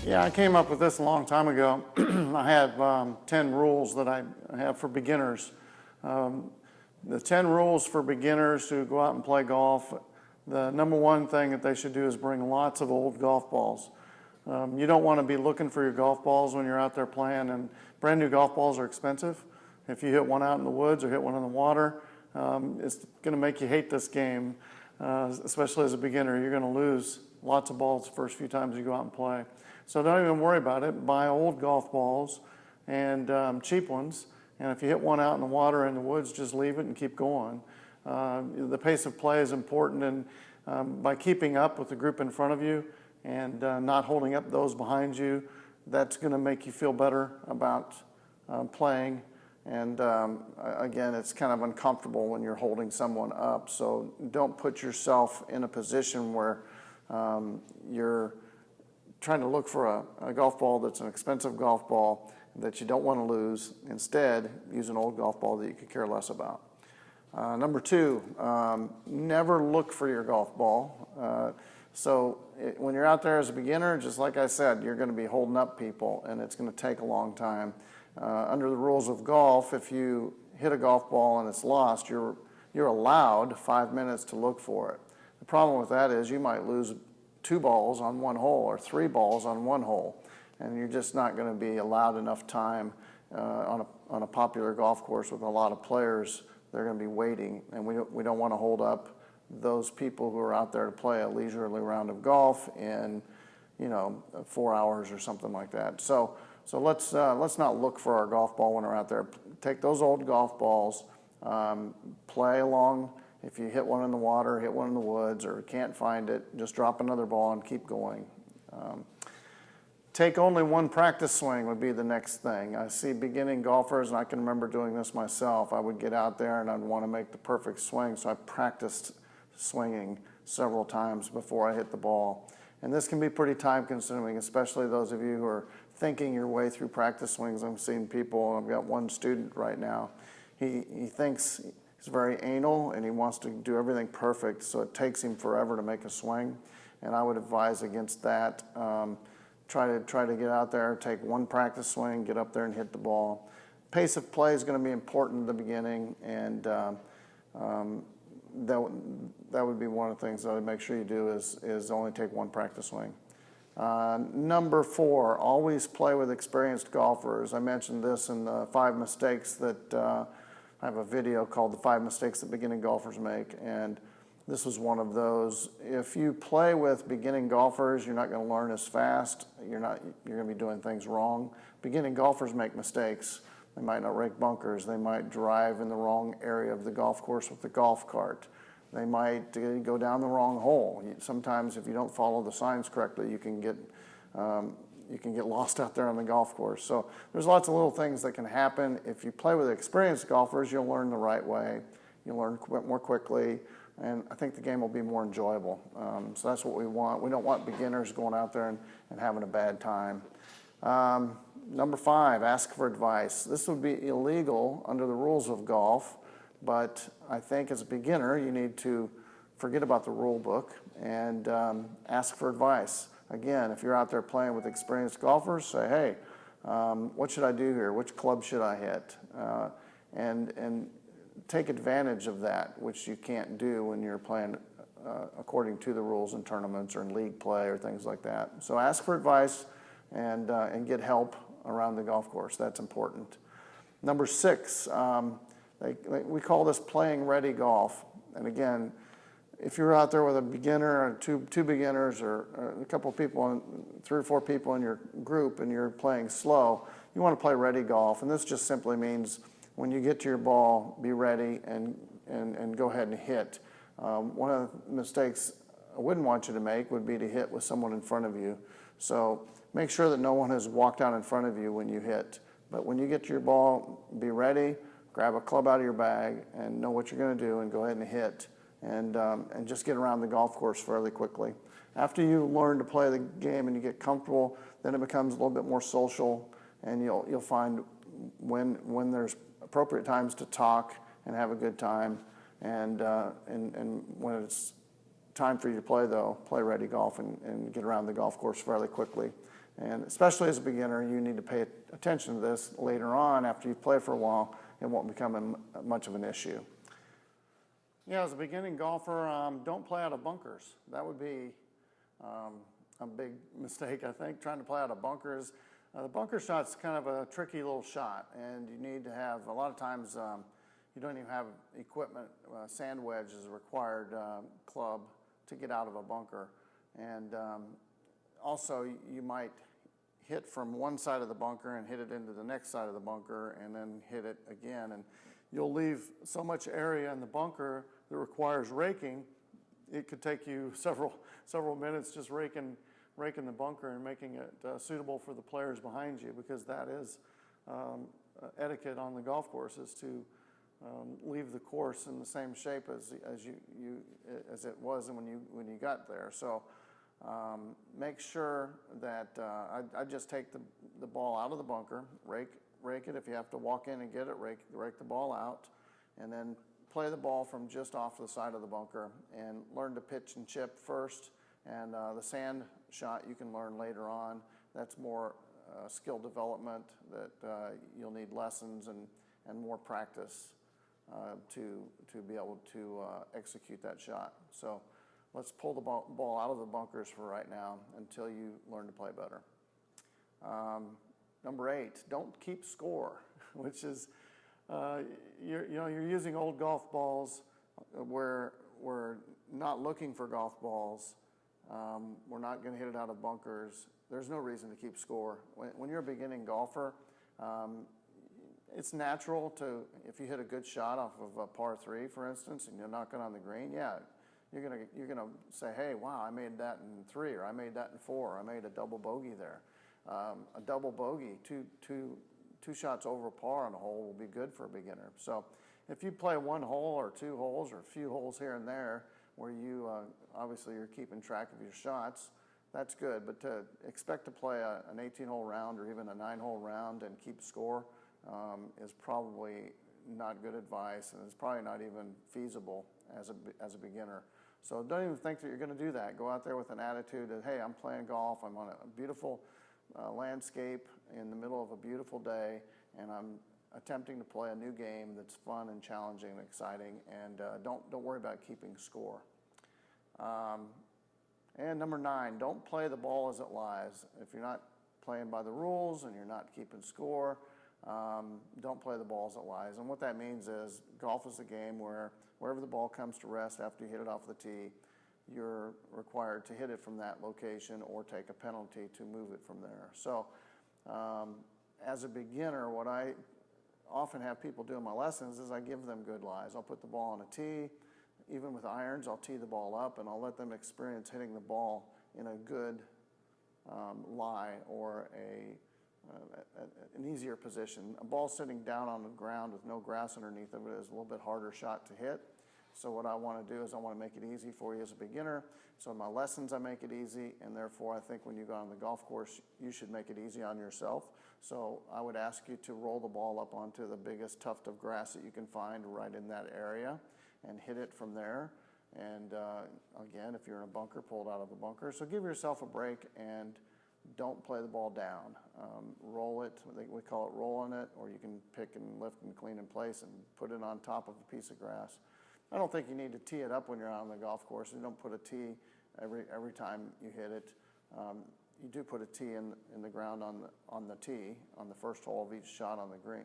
Yeah, I came up with this a long time ago. I have 10 rules that I have for beginners. The 10 rules for beginners who go out and play golf, the number one thing that they should do is bring lots of old golf balls. You don't want to be looking for your golf balls when you're out there playing, and brand new golf balls are expensive. If you hit one out in the woods or hit one in the water, it's going to make you hate this game, especially as a beginner. You're going to lose lots of balls the first few times you go out and play. So don't even worry about it. Buy old golf balls and cheap ones. And if you hit one out in the water or in the woods, just leave it and keep going. The pace of play is important, and by keeping up with the group in front of you and not holding up those behind you, that's going to make you feel better about playing. And again, it's kind of uncomfortable when you're holding someone up. So don't put yourself in a position where you're trying to look for a golf ball that's an expensive golf ball that you don't want to lose. Instead, use an old golf ball that you could care less about. Number two, never look for your golf ball. When you're out there as a beginner, just like I said, you're going to be holding up people, and it's going to take a long time. Under the rules of golf, if you hit a golf ball and it's lost, you're allowed 5 minutes to look for it. The problem with that is you might lose 2 balls on one hole or 3 balls on one hole, and you're just not going to be allowed enough time on a popular golf course with a lot of players. They're going to be waiting, and we don't want to hold up those people who are out there to play a leisurely round of golf in 4 hours or something like that. So let's not look for our golf ball when we're out there. Take those old golf balls, play along. If you hit one in the water, hit one in the woods, or can't find it, just drop another ball and keep going. Take only one practice swing would be the next thing. I see beginning golfers, and I can remember doing this myself. I would get out there and I'd want to make the perfect swing, so I practiced swinging several times before I hit the ball. And this can be pretty time consuming, especially those of you who are thinking your way through practice swings. I'm seeing people, I've got one student right now, he thinks he's very anal and he wants to do everything perfect, so it takes him forever to make a swing. And I would advise against that. Try to get out there, take one practice swing, get up there and hit the ball. Pace of play is going to be important in the beginning, and that would be one of the things that I would make sure you do is only take one practice swing. Number 4, always play with experienced golfers. I mentioned this in the 5 mistakes that I have a video called The 5 Mistakes That Beginning Golfers Make, and this was one of those. If you play with beginning golfers, you're not going to learn as fast. You're going to be doing things wrong. Beginning golfers make mistakes. They might not rake bunkers. They might drive in the wrong area of the golf course with the golf cart. They might go down the wrong hole. Sometimes if you don't follow the signs correctly, you can get lost out there on the golf course. So there's lots of little things that can happen. If you play with experienced golfers, you'll learn the right way. You'll learn more quickly, and I think the game will be more enjoyable. So that's what we want. We don't want beginners going out there and having a bad time. Number 5, ask for advice. This would be illegal under the rules of golf, but I think as a beginner, you need to forget about the rule book and ask for advice. Again, if you're out there playing with experienced golfers, say, hey, what should I do here? Which club should I hit? And take advantage of that, which you can't do when you're playing according to the rules in tournaments or in league play or things like that. So ask for advice and get help around the golf course. That's important. Number 6, we call this playing ready golf. And again, if you're out there with a beginner or two beginners or a couple of people, 3 or 4 people in your group, and you're playing slow, you want to play ready golf. And this just simply means when you get to your ball, be ready and go ahead and hit. One of the mistakes I wouldn't want you to make would be to hit with someone in front of you. So make sure that no one has walked out in front of you when you hit. But when you get to your ball, be ready, grab a club out of your bag and know what you're going to do and go ahead and hit. And just get around the golf course fairly quickly. After you learn to play the game and you get comfortable, then it becomes a little bit more social, and you'll find when there's appropriate times to talk and have a good time, and when it's time for you to play, though, play ready golf and get around the golf course fairly quickly. And especially as a beginner, you need to pay attention to this later on. After you've played for a while, it won't become much of an issue. Yeah, as a beginning golfer, don't play out of bunkers. That would be a big mistake, I think, trying to play out of bunkers. The bunker shot's kind of a tricky little shot, and you need to have, a lot of times, you don't even have equipment. Sand wedge is a required club to get out of a bunker. And also, you might hit from one side of the bunker and hit it into the next side of the bunker and then hit it again. And you'll leave so much area in the bunker that requires raking. It could take you several minutes just raking the bunker and making it suitable for the players behind you, because that is etiquette on the golf course, is to leave the course in the same shape as it was when you got there. So make sure that I just take the ball out of the bunker, rake it. If you have to walk in and get it, rake the ball out, and then play the ball from just off the side of the bunker and learn to pitch and chip first. And the sand shot you can learn later on. That's more skill development that you'll need lessons and more practice to be able to execute that shot. So let's pull the ball out of the bunkers for right now until you learn to play better. Number 8, don't keep score, which is you're using old golf balls. We're not looking for golf balls. We're not going to hit it out of bunkers. There's no reason to keep score. When you're a beginning golfer, it's natural to, if you hit a good shot off of a par 3, for instance, and you're not going on the green, yeah, you're gonna say, hey, wow, I made that in 3, or I made that in 4, or I made a double bogey there. A double bogey, two shots over par on a hole will be good for a beginner. So if you play 1 hole or 2 holes or a few holes here and there where you obviously you're keeping track of your shots, that's good. But to expect to play an 18-hole round or even a 9-hole round and keep score is probably not good advice, and it's probably not even feasible as a beginner. So don't even think that you're going to do that. Go out there with an attitude that, hey, I'm playing golf. I'm on a beautiful landscape in the middle of a beautiful day, and I'm attempting to play a new game that's fun and challenging and exciting. And don't worry about keeping score. And number 9, don't play the ball as it lies. If you're not playing by the rules and you're not keeping score, don't play the ball as it lies. And what that means is golf is a game where wherever the ball comes to rest after you hit it off the tee, you're required to hit it from that location or take a penalty to move it from there. So as a beginner, what I often have people do in my lessons is I give them good lies. I'll put the ball on a tee. Even with irons, I'll tee the ball up, and I'll let them experience hitting the ball in a good lie or an easier position. A ball sitting down on the ground with no grass underneath of it is a little bit harder shot to hit. So what I want to do is I want to make it easy for you as a beginner. So in my lessons, I make it easy, and therefore I think when you go on the golf course, you should make it easy on yourself. So I would ask you to roll the ball up onto the biggest tuft of grass that you can find right in that area and hit it from there. And again, if you're in a bunker, pull it out of a bunker. So give yourself a break and don't play the ball down. Roll it, we call it rolling it, or you can pick and lift and clean in place and put it on top of a piece of grass. I don't think you need to tee it up when you're out on the golf course. You don't put a tee every time you hit it. You do put a tee in the ground on the tee on the first hole of each shot on the green,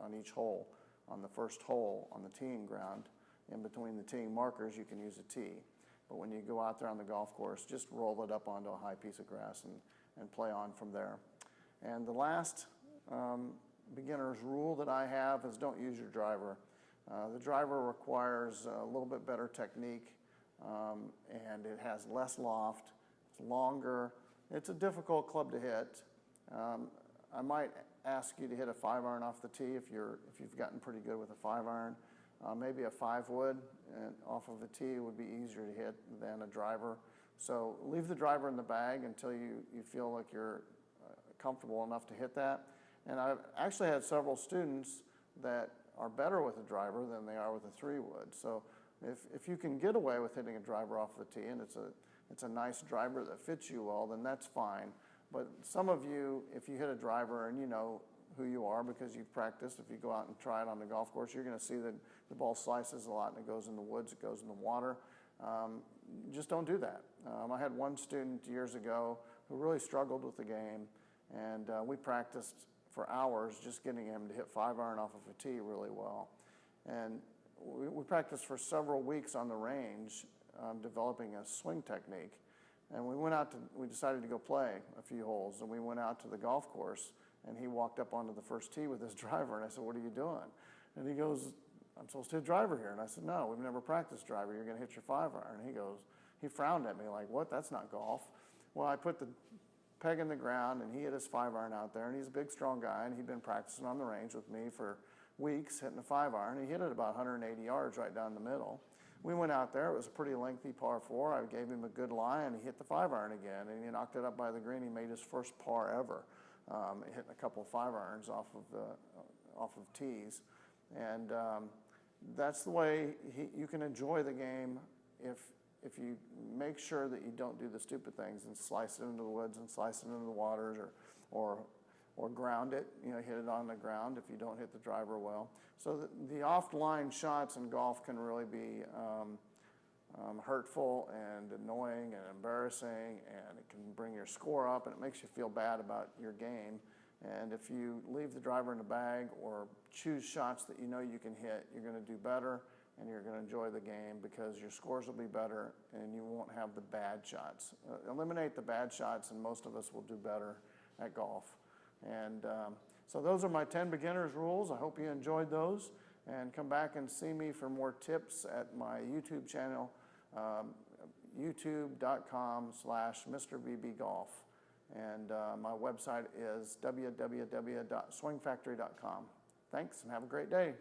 on each hole. On the first hole on the teeing ground, in between the teeing markers, you can use a tee. But when you go out there on the golf course, just roll it up onto a high piece of grass and play on from there. And the last beginner's rule that I have is don't use your driver. The driver requires a little bit better technique, and it has less loft. It's longer. It's a difficult club to hit. I might ask you to hit a 5-iron off the tee if you've gotten pretty good with a 5-iron. Maybe a 5-wood off of the tee would be easier to hit than a driver. So leave the driver in the bag until you feel like you're comfortable enough to hit that. And I've actually had several students that are better with a driver than they are with a 3-wood. So if you can get away with hitting a driver off the tee and it's a nice driver that fits you well, then that's fine. But some of you, if you hit a driver and you know who you are because you've practiced, if you go out and try it on the golf course, you're going to see that the ball slices a lot and it goes in the woods, it goes in the water. Just don't do that. I had one student years ago who really struggled with the game, and we practiced for hours just getting him to hit 5-iron off of a tee really well. And we practiced for several weeks on the range, developing a swing technique. And we decided to go play a few holes, and we went out to the golf course, and he walked up onto the first tee with his driver, and I said, "What are you doing?" And he goes, "I'm supposed to hit driver here." And I said, "No, we've never practiced driver. You're going to hit your 5-iron." He frowned at me like, "What? That's not golf." Well, I put the peg in the ground, and he hit his 5-iron out there, and he's a big, strong guy, and he'd been practicing on the range with me for weeks, hitting a 5-iron. He hit it about 180 yards right down the middle. We went out there. It was a pretty lengthy par 4. I gave him a good lie, and he hit the 5-iron again, and he knocked it up by the green. He made his first par ever, hitting a couple of 5-irons off of tees. And that's the way you can enjoy the game if you make sure that you don't do the stupid things and slice it into the woods and slice it into the waters or ground it, hit it on the ground if you don't hit the driver well. So the offline shots in golf can really be hurtful and annoying and embarrassing, and it can bring your score up, and it makes you feel bad about your game. And if you leave the driver in the bag or choose shots that you know you can hit, you're going to do better, and you're going to enjoy the game because your scores will be better and you won't have the bad shots. Eliminate the bad shots, and most of us will do better at golf. And so those are my 10 beginners rules. I hope you enjoyed those, and come back and see me for more tips at my YouTube channel, youtube.com/MrBBGolf. And my website is www.swingfactory.com. Thanks, and have a great day.